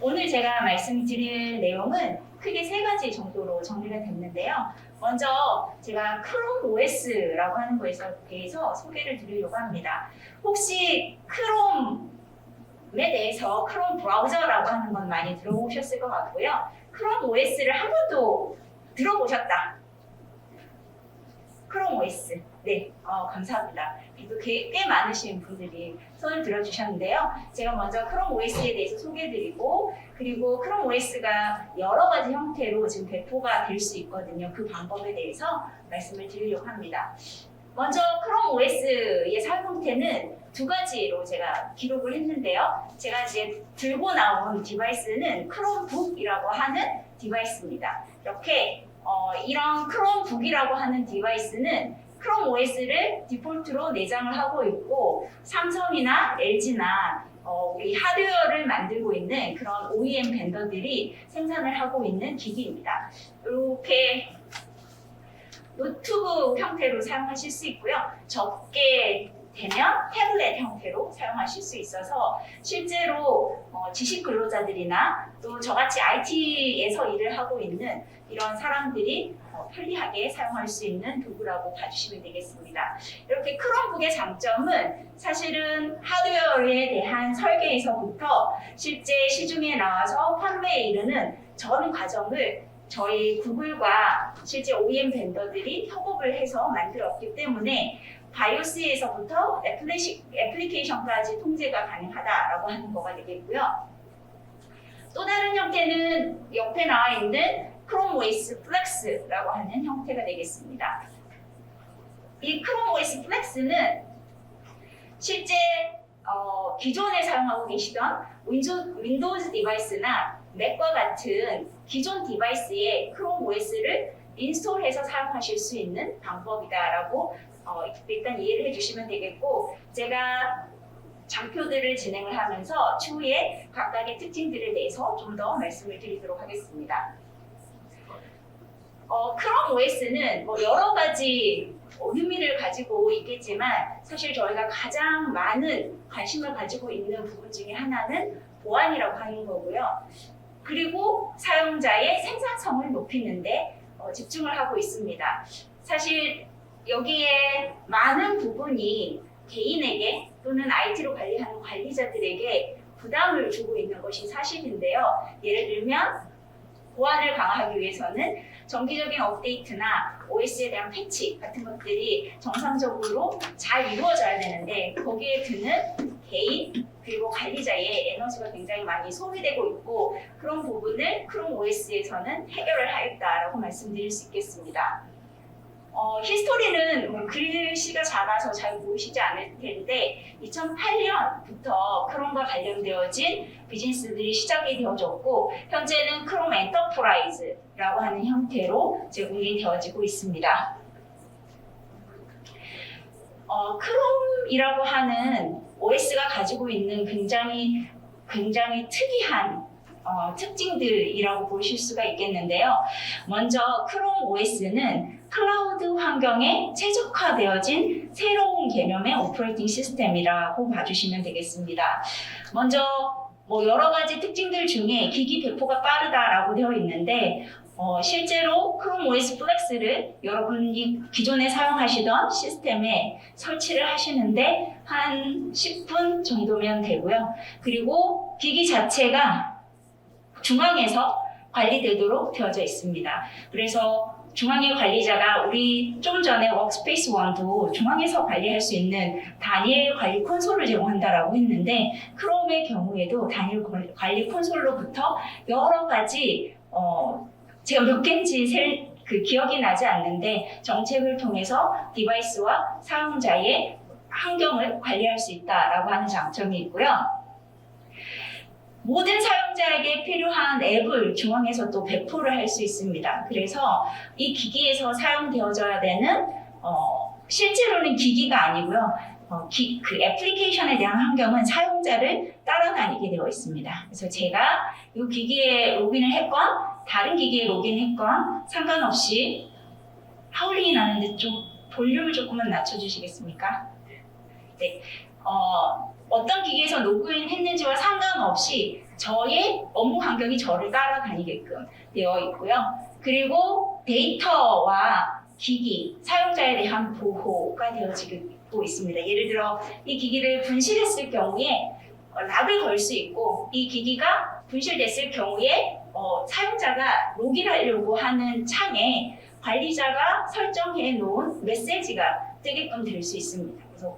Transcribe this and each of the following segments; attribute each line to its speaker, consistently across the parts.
Speaker 1: 오늘 제가 말씀드릴 내용은 크게 세 가지 정도로 정리가 됐는데요. 먼저 제가 크롬 OS라고 하는 거에 대해서 소개를 드리려고 합니다. 혹시 크롬에 대해서 크롬 브라우저라고 하는 건 많이 들어보셨을 것 같고요. 크롬 OS를 한 번도 들어보셨다. 크롬 OS. 네, 감사합니다. 그래도 꽤 많으신 분들이 손을 들어주셨는데요. 제가 먼저 크롬 OS에 대해서 소개해드리고, 그리고 크롬 OS가 여러 가지 형태로 지금 배포가 될 수 있거든요. 그 방법에 대해서 말씀을 드리려고 합니다. 먼저 크롬 OS의 사용 형태는 두 가지로 제가 기록을 했는데요. 제가 이제 들고 나온 디바이스는 크롬북이라고 하는 디바이스입니다. 이렇게 이런 크롬북이라고 하는 디바이스는 크롬 OS를 디폴트로 내장을 하고 있고, 삼성이나 LG나 우리 하드웨어를 만들고 있는 그런 OEM 벤더들이 생산을 하고 있는 기기입니다. 이렇게 노트북 형태로 사용하실 수 있고요. 적게 되면 태블릿 형태로 사용하실 수 있어서 실제로 지식 근로자들이나 또 저같이 IT에서 일을 하고 있는 이런 사람들이 편리하게 사용할 수 있는 도구라고 봐주시면 되겠습니다. 이렇게 크롬북의 장점은 사실은 하드웨어에 대한 설계에서부터 실제 시중에 나와서 판매에 이르는 전 과정을 저희 구글과 실제 OEM 벤더들이 협업을 해서 만들었기 때문에 바이오스에서부터 애플리케이션까지 통제가 가능하다라고 하는 거가 되겠고요. 또 다른 형태는 옆에 나와 있는 크롬 OS 플렉스라고 하는 형태가 되겠습니다. 이 크롬 OS 플렉스는 실제 기존에 사용하고 계시던 윈도우즈 디바이스나 맥과 같은 기존 디바이스에 크롬 OS를 인스톨해서 사용하실 수 있는 방법이다라고 일단 이해를 해주시면 되겠고, 제가 장표들을 진행을 하면서 추후에 각각의 특징들에 대해서 좀 더 말씀을 드리도록 하겠습니다. 크롬 OS는 여러 가지 의미를 가지고 있겠지만 사실 저희가 가장 많은 관심을 가지고 있는 부분 중에 하나는 보안이라고 하는 거고요. 그리고 사용자의 생산성을 높이는데 집중을 하고 있습니다. 사실 여기에 많은 부분이 개인에게 또는 IT로 관리하는 관리자들에게 부담을 주고 있는 것이 사실인데요. 예를 들면 보안을 강화하기 위해서는 정기적인 업데이트나 OS에 대한 패치 같은 것들이 정상적으로 잘 이루어져야 되는데 거기에 드는 개인 그리고 관리자의 에너지가 굉장히 많이 소비되고 있고, 그런 부분을 크롬 OS에서는 해결을 하였다라고 말씀드릴 수 있겠습니다. 히스토리는 글씨가 작아서 잘 보이시지 않을 텐데 2008년부터 크롬과 관련되어진 비즈니스들이 시작이 되어졌고, 현재는 크롬 엔터프라이즈라고 하는 형태로 제공이 되어지고 있습니다. 크롬이라고 하는 OS가 가지고 있는 굉장히 특이한 특징들이라고 보실 수가 있겠는데요. 먼저 크롬 OS는 클라우드 환경에 최적화되어진 새로운 개념의 오퍼레이팅 시스템이라고 봐주시면 되겠습니다. 먼저 여러 가지 특징들 중에 기기 배포가 빠르다라고 되어 있는데 실제로 크롬 OS 플렉스를 여러분이 기존에 사용하시던 시스템에 설치를 하시는데 한 10분 정도면 되고요. 그리고 기기 자체가 중앙에서 관리되도록 되어져 있습니다. 그래서 중앙의 관리자가 우리 좀 전에 워크스페이스 1도 중앙에서 관리할 수 있는 단일 관리 콘솔을 제공한다라고 했는데, 크롬의 경우에도 단일 관리 콘솔로부터 여러 가지 제가 몇 개인지 기억이 나지 않는데 정책을 통해서 디바이스와 사용자의 환경을 관리할 수 있다라고 하는 장점이 있고요. 모든 사용자에게 필요한 앱을 중앙에서 또 배포를 할 수 있습니다. 그래서 이 기기에서 사용되어져야 되는 실제로는 기기가 아니고요. 그 애플리케이션에 대한 환경은 사용자를 따라다니게 되어 있습니다. 그래서 제가 이 기기에 로그인을 했건 다른 기기에 로그인했건 상관없이 하울링이 나는데 좀 볼륨을 조금만 낮춰주시겠습니까? 네. 어떤 기기에서 로그인 했는지와 상관없이 저의 업무 환경이 저를 따라다니게끔 되어 있고요. 그리고 데이터와 기기, 사용자에 대한 보호가 되어지고 있습니다. 예를 들어 이 기기를 분실했을 경우에 락을 걸 수 있고, 이 기기가 분실됐을 경우에 사용자가 로그인하려고 하는 창에 관리자가 설정해 놓은 메시지가 뜨게끔 될 수 있습니다. 그래서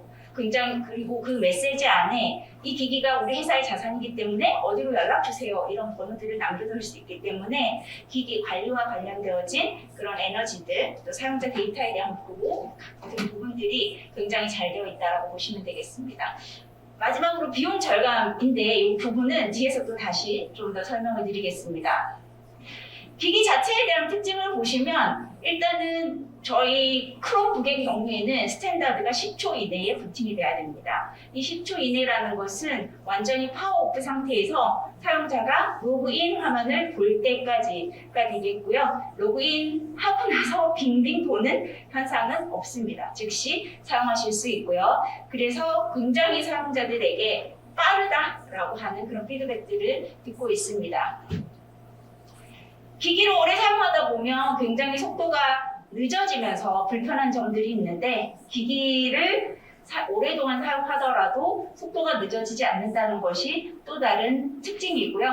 Speaker 1: 그리고 그 메시지 안에 이 기기가 우리 회사의 자산이기 때문에 어디로 연락 주세요 이런 번호들을 남겨둘 수 있기 때문에 기기 관리와 관련되어진 그런 에너지들, 또 사용자 데이터에 대한 보호 같은 부분들이 굉장히 잘 되어 있다고 보시면 되겠습니다. 마지막으로 비용 절감인데 이 부분은 뒤에서 또 다시 좀 더 설명을 드리겠습니다. 기기 자체에 대한 특징을 보시면 일단은 저희 크롬북의 경우에는 스탠다드가 10초 이내에 부팅이 돼야 됩니다. 이 10초 이내라는 것은 완전히 파워 오프 상태에서 사용자가 로그인 화면을 볼 때까지가 되겠고요. 로그인 하고 나서 빙빙 도는 현상은 없습니다. 즉시 사용하실 수 있고요. 그래서 굉장히 사용자들에게 빠르다라고 하는 그런 피드백들을 듣고 있습니다. 기기를 오래 사용하다 보면 굉장히 속도가 늦어지면서 불편한 점들이 있는데, 기기를 오랫동안 사용하더라도 속도가 늦어지지 않는다는 것이 또 다른 특징이고요.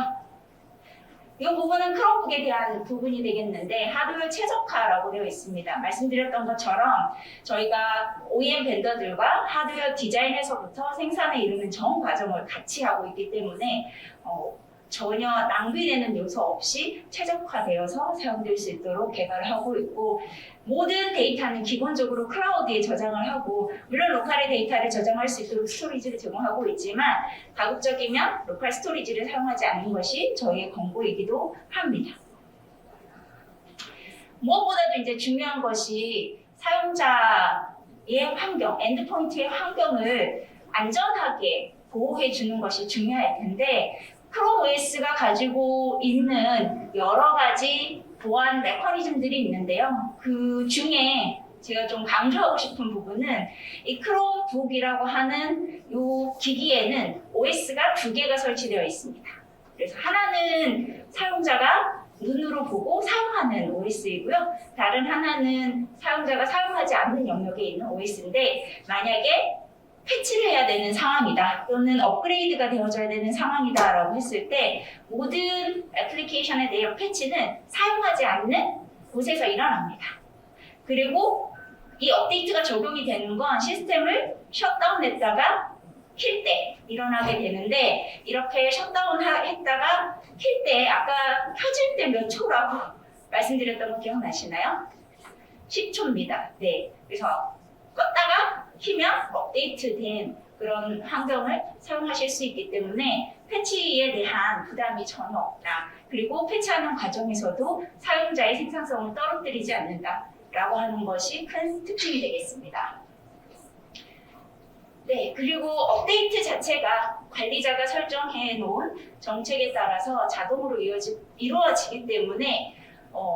Speaker 1: 이 부분은 크롬북에 대한 부분이 되겠는데, 하드웨어 최적화라고 되어 있습니다. 말씀드렸던 것처럼 저희가 OEM 벤더들과 하드웨어 디자인에서부터 생산에 이르는 전 과정을 같이 하고 있기 때문에 전혀 낭비되는 요소 없이 최적화되어서 사용될 수 있도록 개발을 하고 있고, 모든 데이터는 기본적으로 클라우드에 저장을 하고, 물론 로컬의 데이터를 저장할 수 있도록 스토리지를 제공하고 있지만 가급적이면 로컬 스토리지를 사용하지 않는 것이 저희의 권고이기도 합니다. 무엇보다도 이제 중요한 것이 사용자의 환경, 엔드포인트의 환경을 안전하게 보호해 주는 것이 중요할 텐데, 크롬 OS가 가지고 있는 여러 가지 보안 메커니즘들이 있는데요. 그 중에 제가 좀 강조하고 싶은 부분은 이 크롬북이라고 하는 이 기기에는 OS가 2개가 설치되어 있습니다. 그래서 하나는 사용자가 눈으로 보고 사용하는 OS이고요. 다른 하나는 사용자가 사용하지 않는 영역에 있는 OS인데, 만약에 패치를 해야 되는 상황이다, 또는 업그레이드가 되어져야 되는 상황이다 라고 했을 때 모든 애플리케이션에 대한 패치는 사용하지 않는 곳에서 일어납니다. 그리고 이 업데이트가 적용이 되는 건 시스템을 셧다운 했다가 킬 때 일어나게 되는데, 이렇게 셧다운 했다가 킬 때 아까 켜질 때 몇 초라고 말씀드렸던 거 기억나시나요? 10초입니다. 네, 그래서 껐다가 키면 업데이트된 그런 환경을 사용하실 수 있기 때문에 패치에 대한 부담이 전혀 없다. 그리고 패치하는 과정에서도 사용자의 생산성을 떨어뜨리지 않는다라고 하는 것이 큰 특징이 되겠습니다. 네, 그리고 업데이트 자체가 관리자가 설정해 놓은 정책에 따라서 자동으로 이루어지기 때문에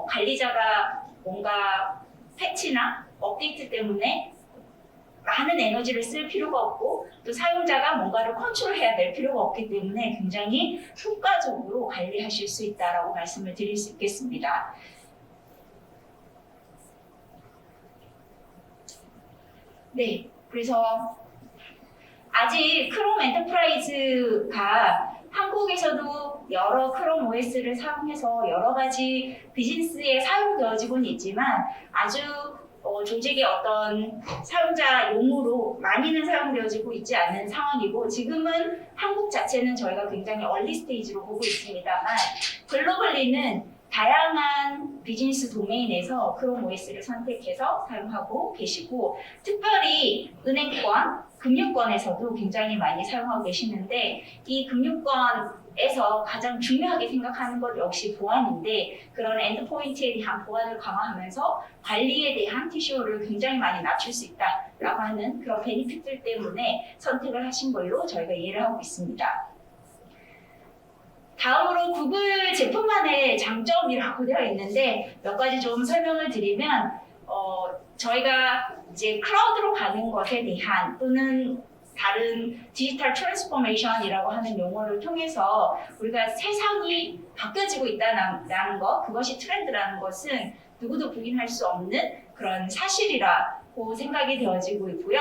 Speaker 1: 관리자가 뭔가 패치나 업데이트 때문에 많은 에너지를 쓸 필요가 없고, 또 사용자가 뭔가를 컨트롤해야 될 필요가 없기 때문에 굉장히 효과적으로 관리하실 수 있다라고 말씀을 드릴 수 있겠습니다. 네, 그래서 아직 크롬 엔터프라이즈가 한국에서도 여러 크롬 OS를 사용해서 여러 가지 비즈니스에 사용되어지고는 있지만 아주 조직의 어떤 사용자용으로 많이는 사용되어지고 있지 않은 상황이고, 지금은 한국 자체는 저희가 굉장히 얼리 스테이지로 보고 있습니다만 글로벌리는 다양한 비즈니스 도메인에서 크롬 OS를 선택해서 사용하고 계시고, 특별히 은행권, 금융권에서도 굉장히 많이 사용하고 계시는데, 이 금융권에서 가장 중요하게 생각하는 것 역시 보안인데, 그런 엔드포인트에 대한 보안을 강화하면서 관리에 대한 TCO를 굉장히 많이 낮출 수 있다라고 하는 그런 베니핏들 때문에 선택을 하신 걸로 저희가 이해를 하고 있습니다. 다음으로 구글 제품만의 장점이라고 되어 있는데, 몇 가지 좀 설명을 드리면 저희가 이제 클라우드로 가는 것에 대한, 또는 다른 디지털 트랜스포메이션이라고 하는 용어를 통해서 우리가 세상이 바뀌어지고 있다는 것, 그것이 트렌드라는 것은 누구도 부인할 수 없는 그런 사실이라고 생각이 되어지고 있고요.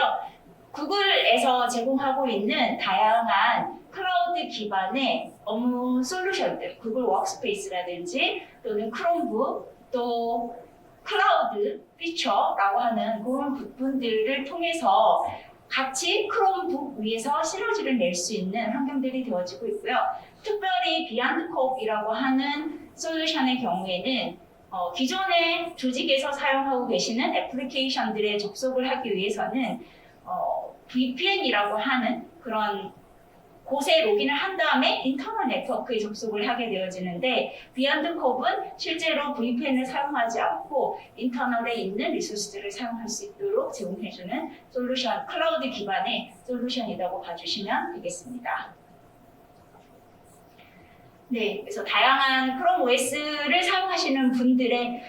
Speaker 1: 구글에서 제공하고 있는 다양한 클라우드 기반의 업무 솔루션들, 구글 워크스페이스라든지 또는 크롬북, 또 클라우드 피처라고 하는 그런 부분들을 통해서 같이 크롬북 위에서 시너지를 낼 수 있는 환경들이 되어지고 있고요. 특별히 비욘드컵이라고 하는 솔루션의 경우에는 기존의 조직에서 사용하고 계시는 애플리케이션들에 접속을 하기 위해서는 VPN이라고 하는 그런 곳에 로그인을 한 다음에 인터널 네트워크에 접속을 하게 되어지는데 비욘드컵은 실제로 VPN을 사용하지 않고 인터널에 있는 리소스들을 사용할 수 있도록 제공해주는 솔루션, 클라우드 기반의 솔루션이라고 봐주시면 되겠습니다. 네, 그래서 다양한 크롬 OS를 사용하시는 분들의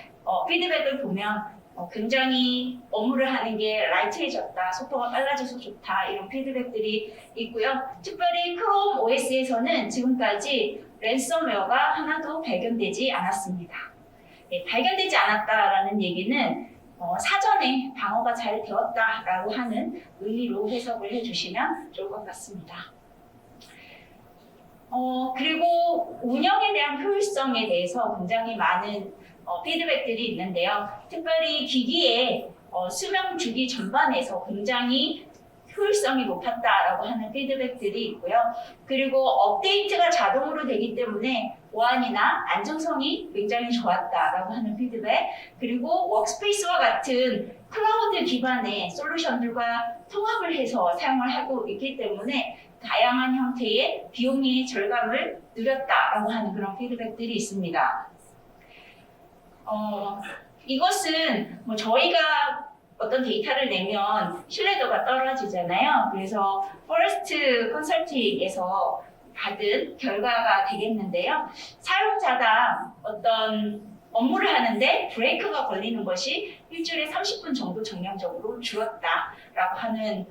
Speaker 1: 피드백을 보면 굉장히 업무를 하는 게 라이트해졌다, 속도가 빨라져서 좋다 이런 피드백들이 있고요. 특별히 크롬 OS에서는 지금까지 랜섬웨어가 하나도 발견되지 않았습니다. 네, 발견되지 않았다라는 얘기는 사전에 방어가 잘 되었다라고 하는 의미로 해석을 해주시면 좋을 것 같습니다. 그리고 운영에 대한 효율성에 대해서 굉장히 많은 피드백들이 있는데요. 특별히 기기의 수명 주기 전반에서 굉장히 효율성이 높았다라고 하는 피드백들이 있고요. 그리고 업데이트가 자동으로 되기 때문에 보안이나 안정성이 굉장히 좋았다라고 하는 피드백, 그리고 워크스페이스와 같은 클라우드 기반의 솔루션들과 통합을 해서 사용을 하고 있기 때문에 다양한 형태의 비용의 절감을 누렸다라고 하는 그런 피드백들이 있습니다. 이것은 저희가 어떤 데이터를 내면 신뢰도가 떨어지잖아요. 그래서 포레스트 컨설팅에서 받은 결과가 되겠는데요. 사용자당 어떤 업무를 하는데 브레이크가 걸리는 것이 일주일에 30분 정도 정량적으로 줄었다라고 하는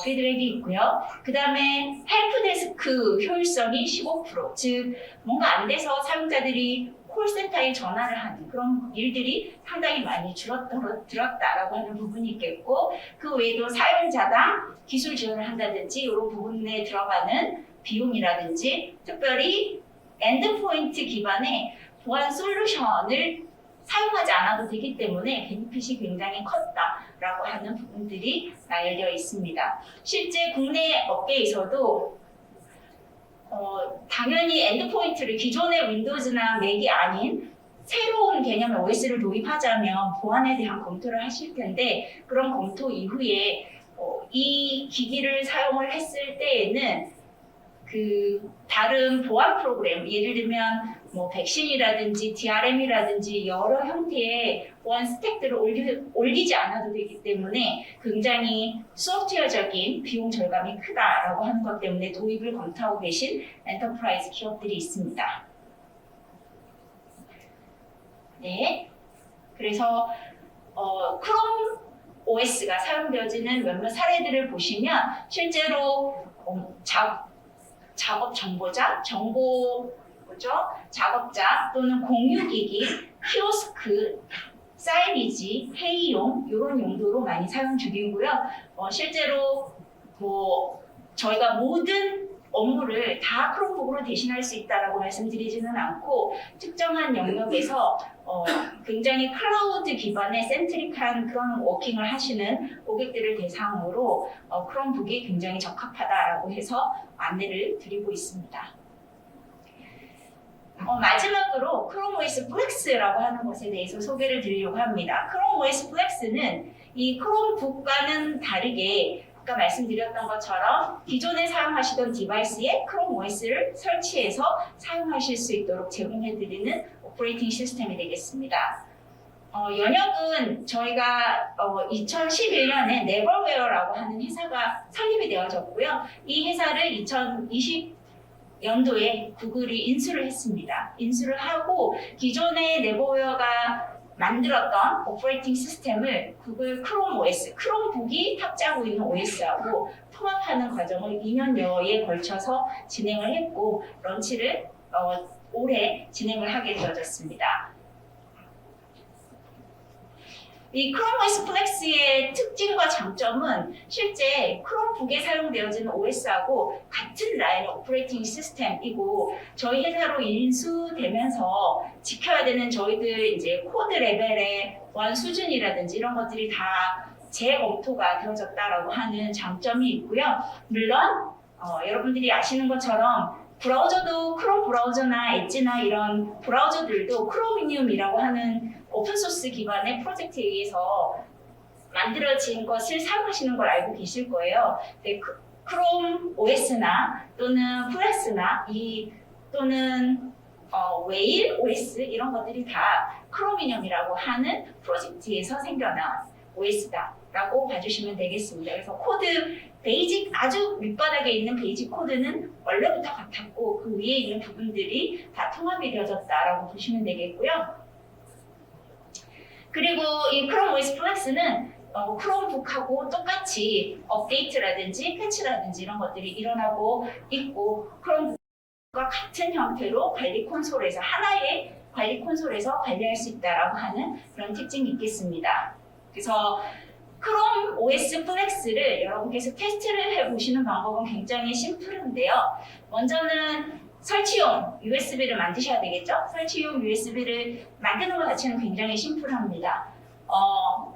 Speaker 1: 피드백이 있고요. 그 다음에 헬프데스크 효율성이 15%, 즉 뭔가 안 돼서 사용자들이 콜센터에 전화를 하는 그런 일들이 상당히 많이 줄었다라고 하는 부분이 있겠고, 그 외에도 사용자당 기술 지원을 한다든지 이런 부분에 들어가는 비용이라든지, 특별히 엔드포인트 기반의 보안 솔루션을 사용하지 않아도 되기 때문에 베니핏이 굉장히 컸다라고 하는 부분들이 나열되어 있습니다. 실제 국내 업계에서도 당연히 엔드포인트를 기존의 윈도우즈나 맥이 아닌 새로운 개념의 OS를 도입하자면 보안에 대한 검토를 하실 텐데, 그런 검토 이후에 이 기기를 사용을 했을 때에는 그 다른 보안 프로그램, 예를 들면 백신이라든지 DRM이라든지 여러 형태의 보안 스택들을 올리지 않아도 되기 때문에 굉장히 소프트웨어적인 비용 절감이 크다라고 하는 것 때문에 도입을 검토하고 계신 엔터프라이즈 기업들이 있습니다. 네, 그래서 크롬 OS가 사용되어지는 몇몇 사례들을 보시면 실제로 작업 정보자, 작업자 또는 공유기기, 키오스크, 사이니지, 회의용 이런 용도로 많이 사용 중이고요. 실제로 저희가 모든 업무를 다 크롬북으로 대신할 수 있다라고 말씀드리지는 않고, 특정한 영역에서 굉장히 클라우드 기반의 센트릭한 그런 워킹을 하시는 고객들을 대상으로 크롬북이 굉장히 적합하다라고 해서 안내를 드리고 있습니다. 마지막으로 크롬 OS 플렉스라고 하는 것에 대해서 소개를 드리려고 합니다. 크롬 OS 플렉스는 이 크롬북과는 다르게 아까 말씀드렸던 것처럼 기존에 사용하시던 디바이스에 크롬 OS를 설치해서 사용하실 수 있도록 제공해드리는 오퍼레이팅 시스템이 되겠습니다. 연역은 저희가 2011년에 네버웨어라고 하는 회사가 설립이 되어졌고요. 이 회사를 2020년도에 구글이 인수를 했습니다. 인수를 하고 기존의 네버웨어가 만들었던 오퍼레이팅 시스템을 구글 크롬 OS, 크롬북이 탑재하고 있는 OS하고 통합하는 과정을 2년여에 걸쳐서 진행을 했고 런치를 올해 진행을 하게 되어졌습니다. 이 크롬 OS 플렉스의 특징과 장점은 실제 크롬북에 사용되어지는 OS하고 같은 라인의 오퍼레이팅 시스템이고 저희 회사로 인수되면서 지켜야 되는 저희들 이제 코드 레벨의 보안 수준이라든지 이런 것들이 다 재검토가 되어졌다라고 하는 장점이 있고요. 물론 여러분들이 아시는 것처럼 브라우저도 크롬 브라우저나 엣지나 이런 브라우저들도 크로미니움이라고 하는 오픈소스 기반의 프로젝트에 의해서 만들어진 것을 사용하시는 걸 알고 계실 거예요. 네, 크롬 OS나 또는 플렉스나 또는 웨일 OS 이런 것들이 다 크로미니움이라고 하는 프로젝트에서 생겨난 OS다라고 봐주시면 되겠습니다. 그래서 코드 베이직 아주 밑바닥에 있는 베이직 코드는 원래부터 같았고 그 위에 있는 부분들이 다 통합이 되어졌다라고 보시면 되겠고요. 그리고 이 크롬 OS 플렉스는 크롬북하고 똑같이 업데이트라든지 패치라든지 이런 것들이 일어나고 있고 크롬북과 같은 형태로 관리 콘솔에서 하나의 관리 콘솔에서 관리할 수 있다라고 하는 그런 특징이 있겠습니다. 그래서 크롬 OS 플렉스를 여러분께서 테스트를 해보시는 방법은 굉장히 심플한데요. 먼저는 설치용 USB를 만드셔야 되겠죠? 설치용 USB를 만드는 것 자체는 굉장히 심플합니다.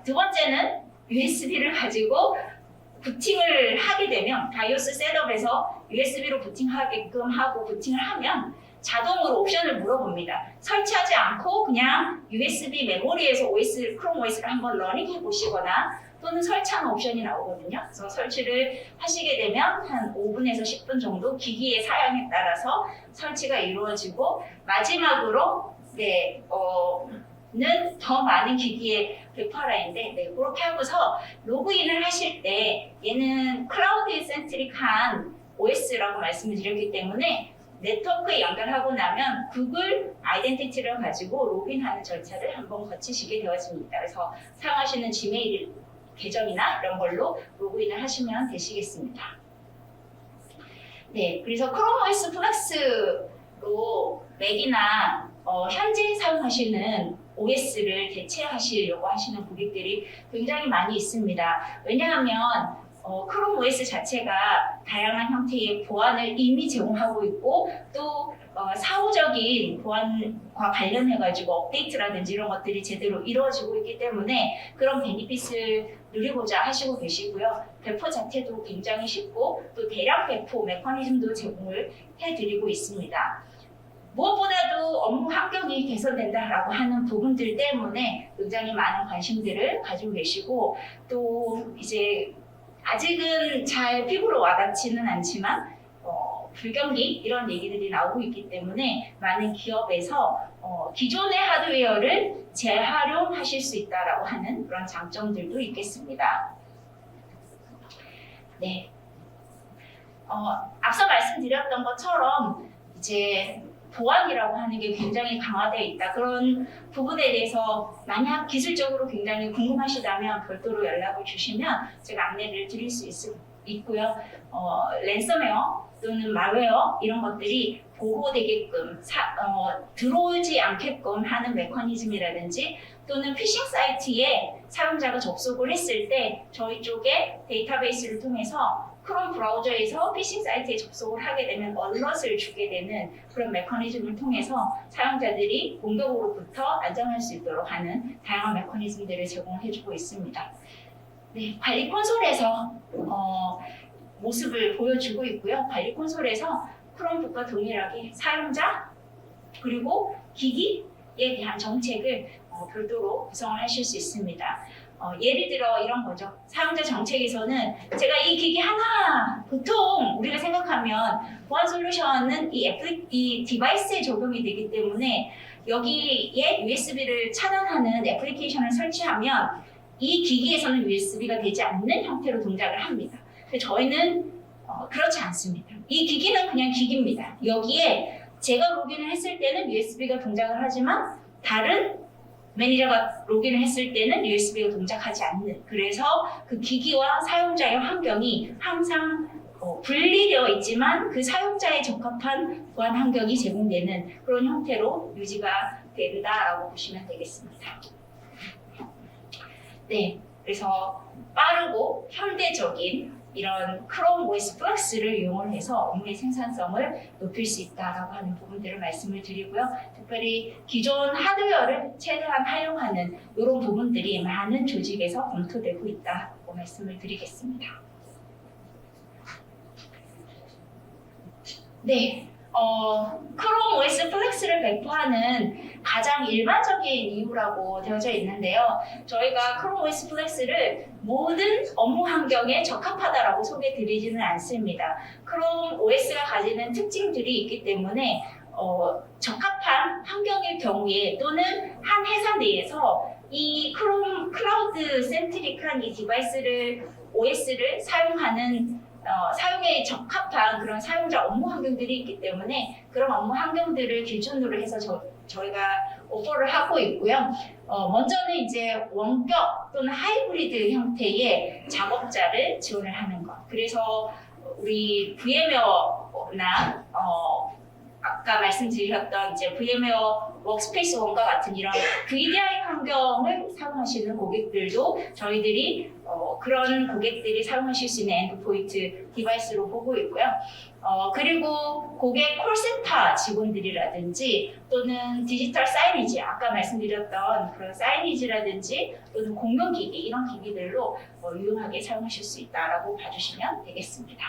Speaker 1: 두 번째는 USB를 가지고 부팅을 하게 되면 바이오스 셋업에서 USB로 부팅하게끔 하고 부팅을 하면 자동으로 옵션을 물어봅니다. 설치하지 않고 그냥 USB 메모리에서 크롬 OS를 한번 러닝해 보시거나 또는 설치하는 옵션이 나오거든요. 그래서 설치를 하시게 되면 한 5분에서 10분 정도 기기의 사양에 따라서 설치가 이루어지고 마지막으로 는 더 많은 기기의 레퍼러인데 그렇게 하고서 로그인을 하실 때 얘는 클라우드 센트릭한 OS라고 말씀을 드렸기 때문에 네트워크에 연결하고 나면 구글 아이덴티티를 가지고 로그인하는 절차를 한번 거치시게 되어집니다. 그래서 사용하시는 지메일 계정이나 이런 걸로 로그인을 하시면 되시겠습니다. 네, 그래서 크롬 OS 플렉스로 맥이나 현재 사용하시는 OS를 대체하시려고 하시는 고객들이 굉장히 많이 있습니다. 왜냐하면 크롬 OS 자체가 다양한 형태의 보안을 이미 제공하고 있고 또 사후적인 보안과 관련해가지고 업데이트라든지 이런 것들이 제대로 이루어지고 있기 때문에 그런 베니핏을 누리고자 하시고 계시고요. 배포 자체도 굉장히 쉽고 또 대량 배포 메커니즘도 제공을 해드리고 있습니다. 무엇보다도 업무 환경이 개선된다라고 하는 부분들 때문에 굉장히 많은 관심들을 가지고 계시고 또 이제 아직은 잘 피부로 와닿지는 않지만 불경기 이런 얘기들이 나오고 있기 때문에 많은 기업에서 기존의 하드웨어를 재활용하실 수 있다라고 하는 그런 장점들도 있겠습니다. 네, 앞서 말씀드렸던 것처럼 이제 보안이라고 하는 게 굉장히 강화되어 있다. 그런 부분에 대해서 만약 기술적으로 굉장히 궁금하시다면 별도로 연락을 주시면 제가 안내를 드릴 수 있고요. 랜섬웨어 또는 말웨어 이런 것들이 보호되게끔 들어오지 않게끔 하는 메커니즘이라든지 또는 피싱 사이트에 사용자가 접속을 했을 때 저희 쪽에 데이터베이스를 통해서 크롬 브라우저에서 피싱 사이트에 접속을 하게 되면 얼럿을 주게 되는 그런 메커니즘을 통해서 사용자들이 공격으로부터 안전할 수 있도록 하는 다양한 메커니즘들을 제공해주고 있습니다. 네, 관리 콘솔에서 모습을 보여주고 있고요. 관리 콘솔에서 크롬북과 동일하게 사용자 그리고 기기에 대한 정책을 별도로 구성을 하실 수 있습니다. 예를 들어 이런 거죠. 사용자 정책에서는 제가 이 기기 하나 보통 우리가 생각하면 보안 솔루션은 이 디바이스에 적용이 되기 때문에 여기에 USB를 차단하는 애플리케이션을 설치하면 이 기기에서는 USB가 되지 않는 형태로 동작을 합니다. 근데 저희는 그렇지 않습니다. 이 기기는 그냥 기기입니다. 여기에 제가 로그인을 했을 때는 USB가 동작을 하지만 다른 매니저가 로그인을 했을 때는 USB가 동작하지 않는, 그래서 그 기기와 사용자의 환경이 항상 분리되어 있지만 그 사용자에 적합한 보안 환경이 제공되는 그런 형태로 유지가 된다라고 보시면 되겠습니다. 네, 그래서 빠르고 현대적인 이런 크롬 OS 플렉스를 이용을 해서 업무의 생산성을 높일 수 있다라고 하는 부분들을 말씀을 드리고요. 특별히 기존 하드웨어를 최대한 활용하는 이런 부분들이 많은 조직에서 검토되고 있다고 말씀을 드리겠습니다. 네, 크롬 OS 플렉스를 배포하는 가장 일반적인 이유라고 되어져 있는데요. 저희가 크롬 OS 플렉스를 모든 업무 환경에 적합하다라고 소개드리지는 않습니다. 크롬 OS가 가지는 특징들이 있기 때문에 적합한 환경일 경우에 또는 한 회사 내에서 이 크롬 클라우드 센트릭한 이 디바이스를 OS를 사용하는 사용에 적합한 그런 사용자 업무 환경들이 있기 때문에 그런 업무 환경들을 기준으로 해서 저희가 오퍼를 하고 있고요. 먼저는 이제 원격 또는 하이브리드 형태의 작업자를 지원을 하는 것. 그래서 우리 VMware나 아까 말씀드렸던 이제 VMware 워크스페이스 원과 같은 이런 VDI 환경을 사용하시는 고객들도 저희들이 그런 고객들이 사용하실 수 있는 엔드포인트 디바이스로 보고 있고요. 그리고 고객 콜센터 직원들이라든지 또는 디지털 사이니지, 아까 말씀드렸던 그런 사이니지라든지 또는 공용기기, 이런 기기들로 유용하게 사용하실 수 있다라고 봐주시면 되겠습니다.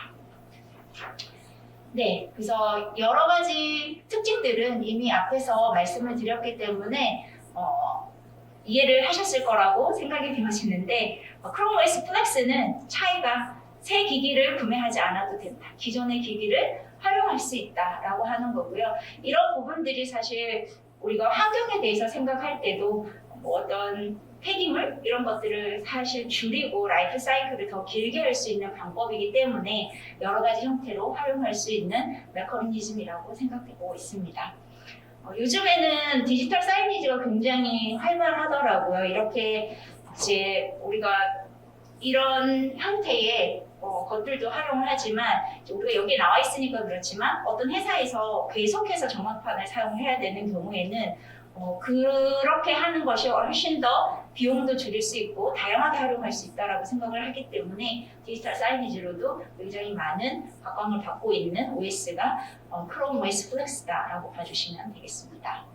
Speaker 1: 네, 그래서 여러 가지 특징들은 이미 앞에서 말씀을 드렸기 때문에 이해를 하셨을 거라고 생각이 되시는데 크롬 OS 플렉스는 차이가 새 기기를 구매하지 않아도 된다. 기존의 기기를 활용할 수 있다라고 하는 거고요. 이런 부분들이 사실 우리가 환경에 대해서 생각할 때도 어떤 폐기물 이런 것들을 사실 줄이고 라이프 사이클을 더 길게 할 수 있는 방법이기 때문에 여러 가지 형태로 활용할 수 있는 메커니즘이라고 생각되고 있습니다. 요즘에는 디지털 사이니지가 굉장히 활발하더라고요. 이렇게 이제 우리가 이런 형태의 것들도 활용을 하지만 우리가 여기 나와 있으니까 그렇지만 어떤 회사에서 계속해서 전광판을 사용해야 되는 경우에는 그렇게 하는 것이 훨씬 더 비용도 줄일 수 있고 다양하게 활용할 수 있다고 생각을 하기 때문에 디지털 사이니지로도 굉장히 많은 각광을 받고 있는 OS가 크롬 OS 플렉스다라고 봐주시면 되겠습니다.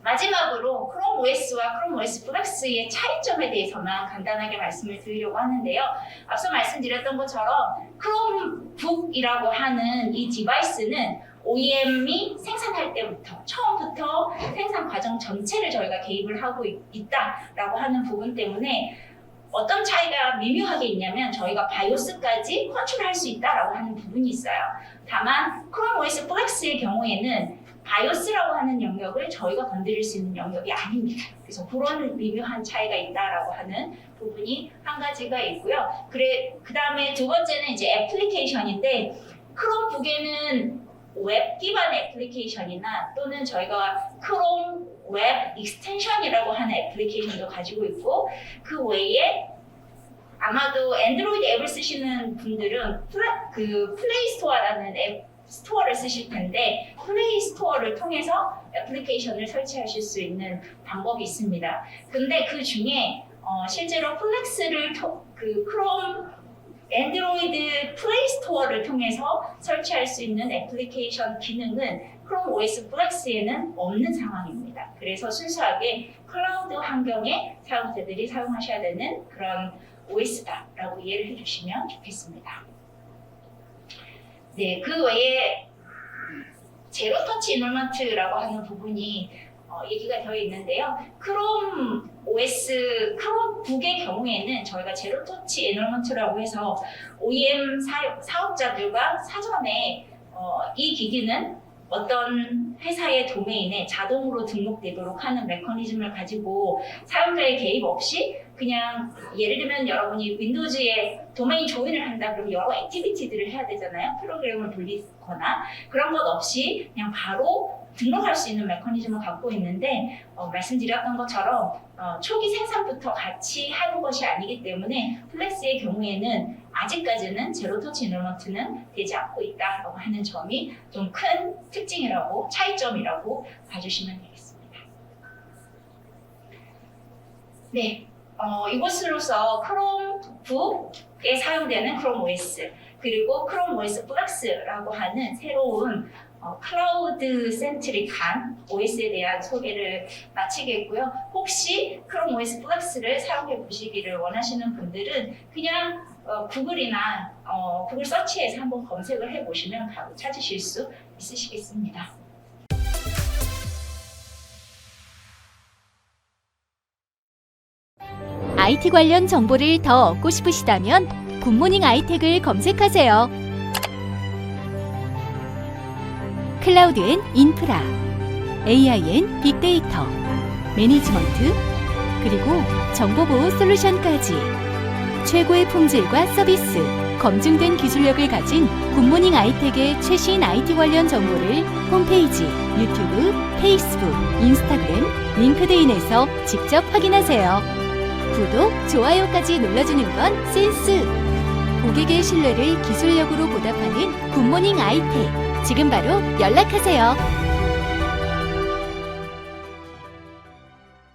Speaker 1: 마지막으로 크롬 OS와 크롬 OS 플렉스의 차이점에 대해서만 간단하게 말씀을 드리려고 하는데요. 앞서 말씀드렸던 것처럼 크롬북이라고 하는 이 디바이스는 OEM이 생산할 때부터 처음부터 생산 과정 전체를 저희가 개입을 하고 있다라고 하는 부분 때문에 어떤 차이가 미묘하게 있냐면 저희가 바이오스까지 컨트롤할 수 있다라고 하는 부분이 있어요. 다만 크롬 OS 플렉스의 경우에는 바이오스라고 하는 영역을 저희가 건드릴 수 있는 영역이 아닙니다. 그래서 그런 미묘한 차이가 있다라고 하는 부분이 한 가지가 있고요. 그 다음에 두 번째는 이제 애플리케이션인데 크롬북에는 웹 기반의 애플리케이션이나 또는 저희가 크롬 웹 익스텐션이라고 하는 애플리케이션도 가지고 있고 그 외에 아마도 애드로이드 앱을 쓰시는 분들은 플레이 스토어라는 앱 스토어를 쓰실 텐데 플레이 스토어를 통해서 애플리케이션을 설치하실 수 있는 방법이 있습니다. 근데 그 중에 실제로 플렉스를 크롬 앤드로이드 플레이 스토어를 통해서 설치할 수 있는 애플리케이션 기능은 크롬 OS 플렉스에는 없는 상황입니다. 그래서 순수하게 클라우드 환경에 사용자들이 사용하셔야 되는 그런 OS다라고 이해를 해주시면 좋겠습니다. 네, 그 외에 제로 터치 이놀먼트라고 하는 부분이 얘기가 되어 있는데요. 크롬 OS, 크롬북의 경우에는 저희가 제로 터치 에널먼트라고 해서 OEM 사업자들과 사전에 이 기기는 어떤 회사의 도메인에 자동으로 등록되도록 하는 메커니즘을 가지고 사용자의 개입 없이 그냥 예를 들면 여러분이 윈도우즈에 도메인 조인을 한다 그러면 여러 액티비티들을 해야 되잖아요. 프로그램을 돌리거나 그런 것 없이 그냥 바로 등록할 수 있는 메커니즘을 갖고 있는데 말씀드렸던 것처럼 초기 생산부터 같이 하는 것이 아니기 때문에 플렉스의 경우에는 아직까지는 제로 터치 인롤먼트는 되지 않고 있다라고 하는 점이 좀 큰 특징이라고 차이점이라고 봐주시면 되겠습니다. 네, 이것으로서 크롬 9에 사용되는 크롬 OS 그리고 크롬 OS 플렉스라고 하는 새로운 클라우드 센트릭한 OS에 대한 소개를 마치겠고요. 혹시 크롬 OS 플렉스를 사용해 보시기를 원하시는 분들은 그냥 구글이나 구글 서치에서 한번 검색을 해 보시면 바로 찾으실 수 있으시겠습니다.
Speaker 2: IT 관련 정보를 더 얻고 싶으시다면 굿모닝 아이텍을 검색하세요. 클라우드 앤 인프라, AI 앤 빅데이터, 매니지먼트, 그리고 정보보호 솔루션까지 최고의 품질과 서비스, 검증된 기술력을 가진 굿모닝 아이텍의 최신 IT 관련 정보를 홈페이지, 유튜브, 페이스북, 인스타그램, 링크드인에서 직접 확인하세요. 구독, 좋아요까지 눌러주는 건 센스! 고객의 신뢰를 기술력으로 보답하는 굿모닝 아이텍. 지금 바로 연락하세요.